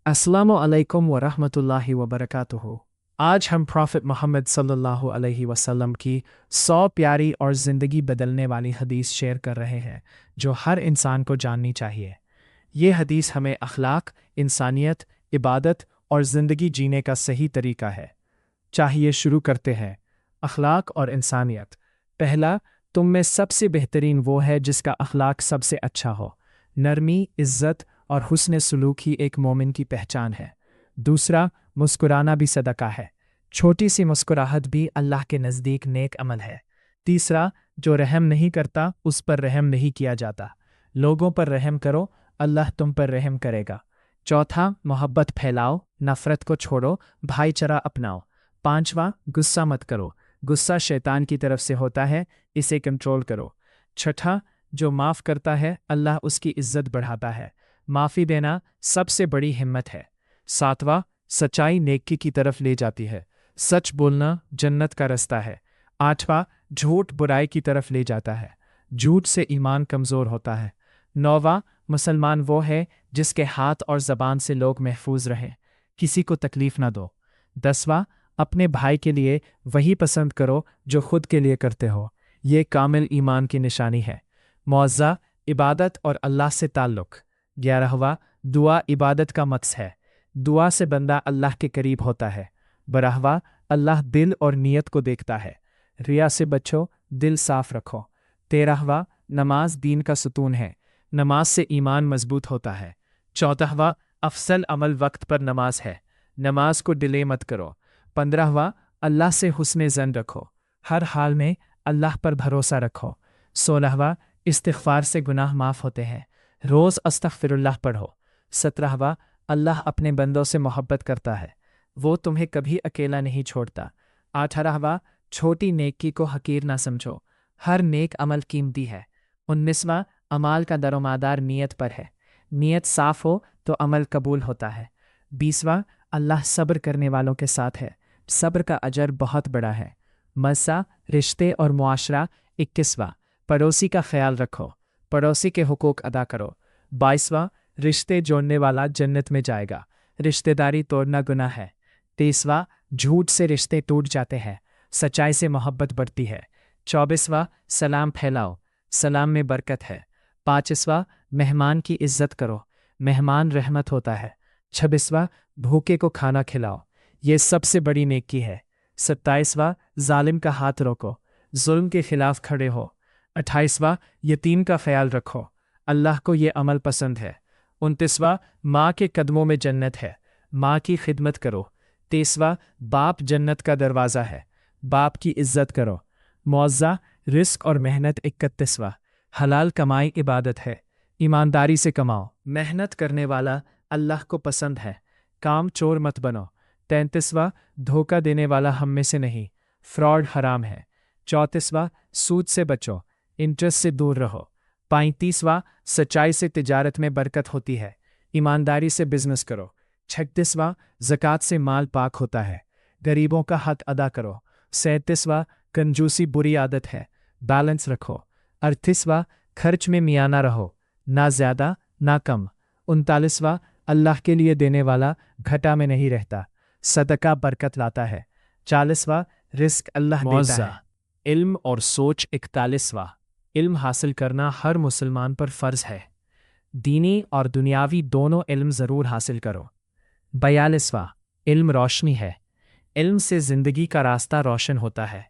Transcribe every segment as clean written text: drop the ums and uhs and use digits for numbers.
अस्सलामु अलैकुम व रहमतुल्लाहि व बरकातुहू। आज हम प्रॉफिट मोहम्मद सल्लल्लाहु अलैहि वसल्लम की 100 प्यारी और ज़िंदगी बदलने वाली हदीस शेयर कर रहे हैं जो हर इंसान को जाननी चाहिए। ये हदीस हमें अखलाक, इंसानियत, इबादत और ज़िंदगी जीने का सही तरीका है। चाहिए शुरू करते हैं। अखलाक और इंसानियत। पहला, तुम में सबसे बेहतरीन वो है जिसका अखलाक सबसे अच्छा हो। नरमी, इज़्ज़त और हुस्न सलूक ही एक मोमिन की पहचान है। दूसरा, मुस्कुराना भी सदका है। छोटी सी मुस्कुराहट भी अल्लाह के नज़दीक नेक अमल है। तीसरा, जो रहम नहीं करता उस पर रहम नहीं किया जाता। लोगों पर रहम करो, अल्लाह तुम पर रहम करेगा। चौथा, मोहब्बत फैलाओ, नफ़रत को छोड़ो, भाईचारा अपनाओ। पांचवा, गुस्सा मत करो, गुस्सा शैतान की तरफ से होता है, इसे कंट्रोल करो। छठा, जो माफ़ करता है अल्लाह उसकी इज्जत बढ़ाता है। माफ़ी देना सबसे बड़ी हिम्मत है। सातवां, सच्चाई नेकी की तरफ ले जाती है। सच बोलना जन्नत का रास्ता है। आठवां, झूठ बुराई की तरफ ले जाता है। झूठ से ईमान कमज़ोर होता है। नौवां, मुसलमान वो है जिसके हाथ और ज़बान से लोग महफूज रहें, किसी को तकलीफ़ ना दो। 10वां, अपने भाई के लिए वही पसंद करो जो खुद के लिए करते हो, ये कामिल ईमान की निशानी है। मुआज़ा, इबादत और अल्लाह से ताल्लुक़। 11वां, दुआ इबादत का मक्स है, दुआ से बंदा अल्लाह के करीब होता है। 12वां, अल्लाह दिल और नीयत को देखता है, रिया से बचो, दिल साफ रखो। 13वां, नमाज दीन का सुतून है, नमाज से ईमान मजबूत होता है। 14वां, अफसल अमल वक्त पर नमाज है, नमाज को डिले मत करो। 15वां, अल्लाह से हुस्न ज़न रखो, हर हाल में अल्लाह पर भरोसा रखो। 16वां, इस्तिग़फ़ार से गुनाह माफ़ होते हैं, रोज़ अस्तग़फ़िरुल्लाह पढ़ो। 17वां, अल्लाह अपने बंदों से मोहब्बत करता है, वो तुम्हें कभी अकेला नहीं छोड़ता। 18वां, छोटी नेकी को हकीर ना समझो, हर नेक अमल कीमती है। 19वां, अमाल का दरोमदार नीयत पर है, नीयत साफ़ हो तो अमल कबूल होता है। 20वां, अल्लाह सब्र करने वालों के साथ है, सब्र का अजर बहुत बड़ा है। मज़ा, रिश्ते और मुआशरा। 21वां, पड़ोसी का ख्याल रखो, पड़ोसी के हुकूक अदा करो। 22वां, रिश्ते जोड़ने वाला जन्नत में जाएगा, रिश्तेदारी तोड़ना गुनाह है। 23वां, झूठ से रिश्ते टूट जाते हैं, सच्चाई से मोहब्बत बढ़ती है। 24वां, सलाम फैलाओ, सलाम में बरकत है। 25वां, मेहमान की इज्जत करो, मेहमान रहमत होता है। 26वां, भूखे को खाना खिलाओ, ये सबसे बड़ी नेकी है। 27वां, जालिम का हाथ रोको, जुल्म के खिलाफ खड़े हो। 28वां, यतीम का ख्याल रखो, अल्लाह को ये अमल पसंद है। 29वां, माँ के कदमों में जन्नत है, माँ की खिदमत करो। 30वां, बाप जन्नत का दरवाज़ा है, बाप की इज्जत करो। मुआज़ा, रिस्क और मेहनत। 31वां, हलाल कमाई इबादत है, ईमानदारी से कमाओ, मेहनत करने वाला अल्लाह को पसंद है, काम चोर मत बनो। 33वां, धोखा देने वाला हम में से नहीं, फ्रॉड हराम है। 34वां, सूद से बचो, इंटरेस्ट से दूर रहो। 35वां, सच्चाई से तिजारत में बरकत होती है, ईमानदारी से बिजनेस करो। 36वां, ज़कात से माल पाक होता है, गरीबों का हक अदा करो। 37वां, कंजूसी बुरी आदत है, बैलेंस रखो। 38वां, खर्च में मियाना रहो, ना ज़्यादा ना कम। 39वां, अल्लाह के लिए देने वाला घटा में नहीं रहता, सदका बरकत लाता है। 40वां, रिस्क अल्लाह देता है। इल्म और सोच। 41वां, इल्म हासिल करना हर मुसलमान पर फ़र्ज़ है, दीनी और दुनियावी दोनों इल्म ज़रूर हासिल करो। 42वां, इल्म रोशनी है, इल्म से ज़िंदगी का रास्ता रोशन होता है।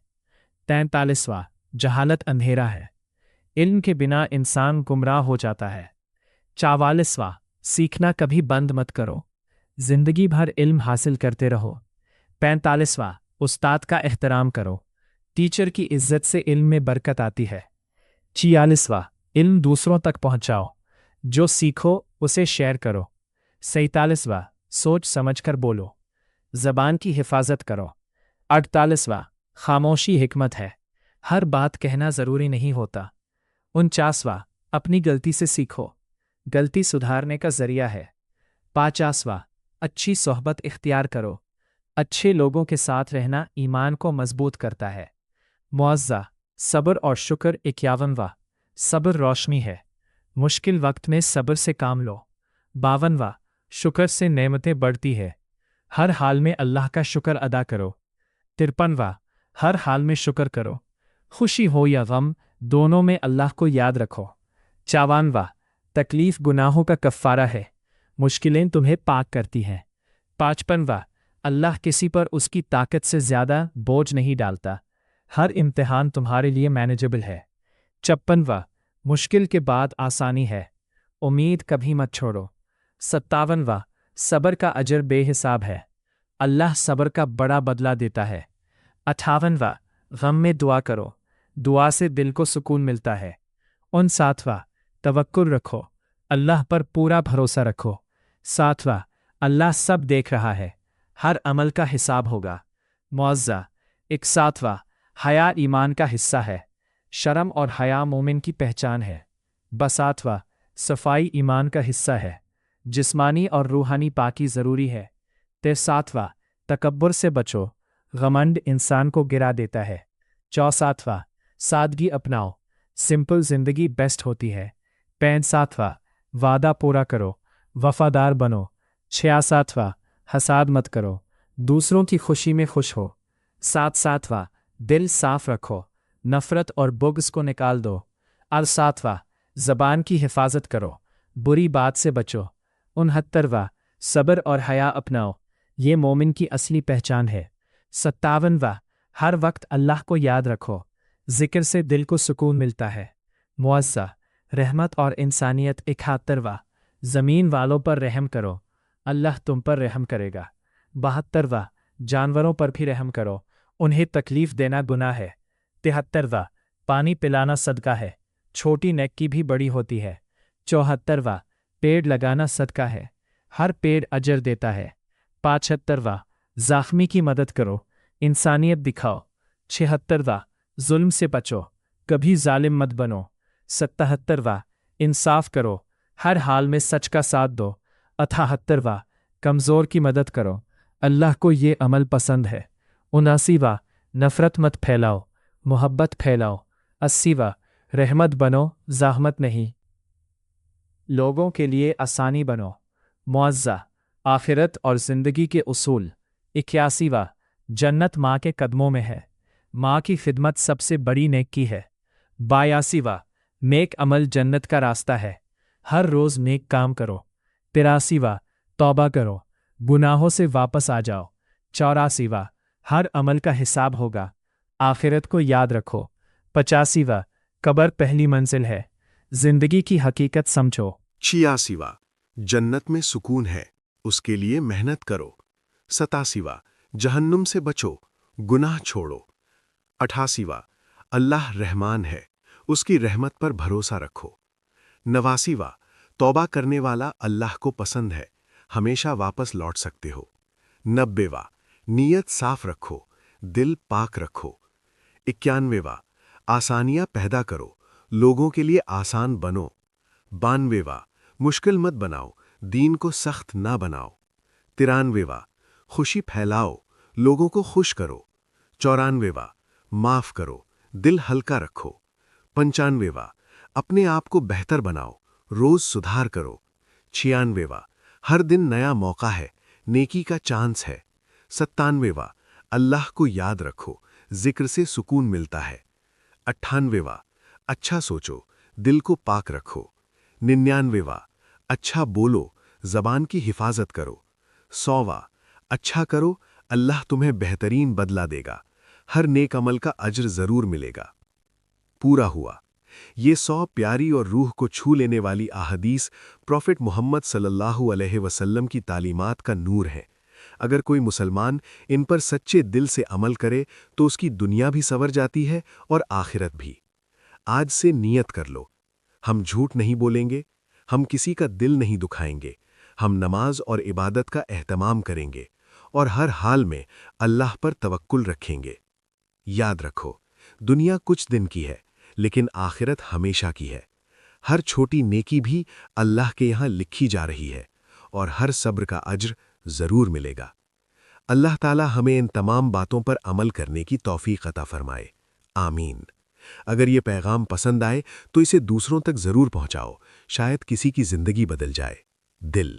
43वां, जहालत अंधेरा है, इल्म के बिना इंसान गुमराह हो जाता है। 44वां, सीखना कभी बंद मत करो, ज़िंदगी भर इल्म हासिल करते रहो। 45वां, उस्ताद का एहतराम करो, टीचर की इज्जत से इल्म में बरकत आती है। 46वां, इल्म दूसरों तक पहुंचाओ, जो सीखो उसे शेयर करो। 47वां, सोच समझकर बोलो, ज़बान की हिफाजत करो। 48वां, खामोशी हिकमत है, हर बात कहना ज़रूरी नहीं होता। 49वां, अपनी गलती से सीखो, गलती सुधारने का ज़रिया है। 50वां, अच्छी सोहबत इख्तियार करो, अच्छे लोगों के साथ रहना ईमान को मजबूत करता है। मुआज़ा, सब्र और शुक्र। 51वां, सब्र रोशनी है, मुश्किल वक्त में सब्र से काम लो। 52वां, शुक्र से नेमतें बढ़ती है। हर हाल में अल्लाह का शुक्र अदा करो। 53वां, हर हाल में शुक्र करो। खुशी हो या गम, दोनों में अल्लाह को याद रखो। 54वां, तकलीफ गुनाहों का कफ़ारा है, मुश्किलें तुम्हें पाक करती हैं। 55वां, अल्लाह किसी पर उसकी ताकत से ज़्यादा बोझ नहीं डालता, हर इम्तिहान तुम्हारे लिए मैनेजेबल है। 56वां, मुश्किल के बाद आसानी है, उम्मीद कभी मत छोड़ो। 57वां, सब्र का अजर बेहिसाब है, अल्लाह सब्र का बड़ा बदला देता है। 58वां, गम में दुआ करो, दुआ से दिल को सुकून मिलता है। 59वां, तवक्कुल रखो, अल्लाह पर पूरा भरोसा रखो। 60वां, अल्लाह सब देख रहा है, हर अमल का हिसाब होगा। मुअज़्ज़ा। 61वां, हया ईमान का हिस्सा है, शर्म और हया मोमिन की पहचान है। 62वां, सफाई ईमान का हिस्सा है, जिस्मानी और रूहानी पाकी ज़रूरी है। 63वां, तकब्बुर से बचो, घमंड इंसान को गिरा देता है। 64वां, सादगी अपनाओ, सिंपल ज़िंदगी बेस्ट होती है। 65वां, वादा पूरा करो, वफादार बनो। 66वां, हसाद मत करो, दूसरों की खुशी में खुश हो। 67वां, दिल साफ रखो, नफ़रत और बुग़्ज़ को निकाल दो। 68वां, ज़बान की हिफाजत करो, बुरी बात से बचो। 69वां, सब्र और हया अपनाओ, ये मोमिन की असली पहचान है। 57वां, हर वक्त अल्लाह को याद रखो, ज़िक्र से दिल को सुकून मिलता है। मुअज़्ज़ा, रहमत और इंसानियत। 71वां, ज़मीन वालों पर रहम करो, अल्लाह तुम पर रहम करेगा। 72वां, जानवरों पर भी रहम करो, उन्हें तकलीफ़ देना गुनाह है। 73वां, पानी पिलाना सदका है, छोटी नेकी भी बड़ी होती है। 74वां, पेड़ लगाना सदका है, हर पेड़ अजर देता है। 75वां, ज़ख्मी की मदद करो, इंसानियत दिखाओ। 76वां, जुल्म से बचो, कभी जालिम मत बनो। 77वां, इंसाफ करो, हर हाल में सच का साथ दो। 78वां, कमज़ोर की मदद करो, अल्लाह को ये अमल पसंद है। 79वां, नफ़रत मत फैलाओ, मोहब्बत फैलाओ। 80वां, रहमत बनो, ज़हमत नहीं, लोगों के लिए आसानी बनो। मुअज़्ज़ा, आखिरत और ज़िंदगी के उसूल। 81वां, जन्नत माँ के कदमों में है, माँ की खिदमत सबसे बड़ी नेकी है। 82वां, नेक अमल जन्नत का रास्ता है, हर रोज़ नेक काम करो। 83वां, तौबा करो, गुनाहों से वापस आ जाओ। 84वां, हर अमल का हिसाब होगा, आखिरत को याद रखो। 85वां, कब्र पहली मंजिल है, जिंदगी की हकीकत समझो। 86वां, जन्नत में सुकून है, उसके लिए मेहनत करो। 87वां, जहन्नुम से बचो, गुनाह छोड़ो। 88वां, अल्लाह रहमान है, उसकी रहमत पर भरोसा रखो। 89वां, तौबा करने वाला अल्लाह को पसंद है, हमेशा वापस लौट सकते हो। 90वां, नीयत साफ रखो, दिल पाक रखो। 91वां, आसानियां पैदा करो, लोगों के लिए आसान बनो। 92वां, मुश्किल मत बनाओ, दीन को सख्त ना बनाओ। 93वां, खुशी फैलाओ, लोगों को खुश करो। 94वां, माफ़ करो, दिल हल्का रखो। 95वां, अपने आप को बेहतर बनाओ, रोज़ सुधार करो। 96वां, हर दिन नया मौका है, नेकी का चांस है। 97वां, अल्लाह को याद रखो, जिक्र से सुकून मिलता है। 98वां, अच्छा सोचो, दिल को पाक रखो। 99वां, अच्छा बोलो, ज़बान की हिफाजत करो। 100वां, अच्छा करो, अल्लाह तुम्हें बेहतरीन बदला देगा, हर नेक अमल का अज्र ज़रूर मिलेगा। पूरा हुआ। ये 100 प्यारी और रूह को छू लेने वाली अहादीस प्रॉफेट मोहम्मद सल्लल्लाहु अलैहि वसल्लम की तालीमात का नूर है। अगर कोई मुसलमान इन पर सच्चे दिल से अमल करे तो उसकी दुनिया भी संवर जाती है और आखिरत भी। आज से नियत कर लो, हम झूठ नहीं बोलेंगे, हम किसी का दिल नहीं दुखाएंगे, हम नमाज और इबादत का एहतमाम करेंगे और हर हाल में अल्लाह पर तवक्कुल रखेंगे। याद रखो, दुनिया कुछ दिन की है, लेकिन आखिरत हमेशा की है। हर छोटी नेकी भी अल्लाह के यहाँ लिखी जा रही है और हर सब्र का अज्र ज़रूर मिलेगा। अल्लाह ताला हमें इन तमाम बातों पर अमल करने की तौफीक अता फरमाए। आमीन। अगर ये पैगाम पसंद आए तो इसे दूसरों तक ज़रूर पहुँचाओ, शायद किसी की ज़िंदगी बदल जाए। दिल